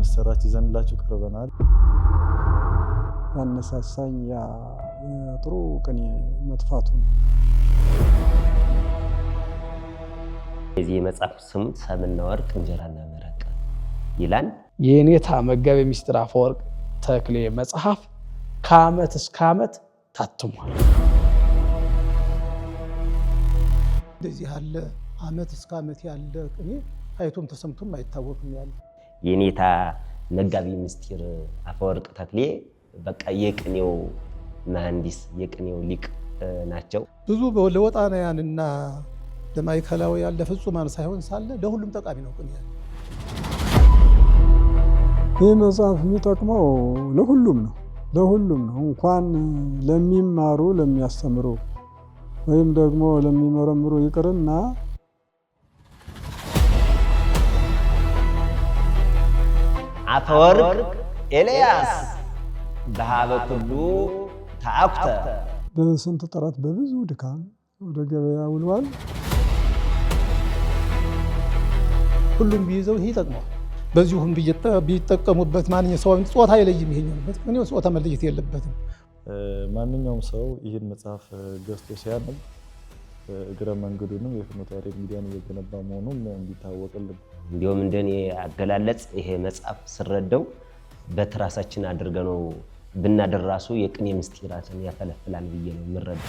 የምስራች ይዘንላችሁ ቀርበናል። ያነሳሳኝ ያ ጥሩ ቅኔ መጥፋቱ ነው። የዚህ መጽሐፍ ስም ሰምና ወርቅ እንጀራና መረቅ ይላል። የኔታ መጋቤ ምስጢር አፈወርቅ ተክሌ መጽሐፍ ከዓመት እስከ ዓመት ታትሟል። እንደዚህ ያለ ዓመት እስከ ዓመት ያለ ቅኔ ታይቶም ተሰምቶም አይታወቅም ያለ የኔታ መጋቤ ምስጢር አፈወርቅ ተክሌ በቃ የቅኔው መሐንዲስ የቅኔው ሊቅ ናቸው። ብዙ ለወጣናያንና ለማይከላዊ ያለ ፍጹማን ሳይሆን ሳለ ለሁሉም ጠቃሚ ነው ቅኔ። ይህ መጽሐፍ የሚጠቅመው ለሁሉም ነው። እንኳን ለሚማሩ ለሚያስተምሩ ወይም ደግሞ ለሚመረምሩ ይቅርና አፈወርቅ ኤልያስ በሃበ ኩሉ ተአኩተ በስንት ጥረት በብዙ ድካም ወደ ገበያ ውሏል። ሁሉም ቢይዘው ይሄ ይጠቅመዋል። በዚሁም ቢጠቀሙበት ማንኛውም ሰው ጾታ አይለይም። ይሄኛውበት ምን ጾታ መለየት የለበትም። ማንኛውም ሰው ይህን መጽሐፍ ገዝቶ ሲያነብ እግረ መንገዱንም የፍኖተ ያሬድ ሚዲያን እየገነባ መሆኑን እንዲታወቅልን። እንዲሁም እንደኔ አገላለጽ ይሄ መጽሐፍ ስረዳው በትራሳችን አድርገነው ብናደራሱ የቅኔ ምስጢራትን ያፈለፍላል ብዬ ነው የምረዳው።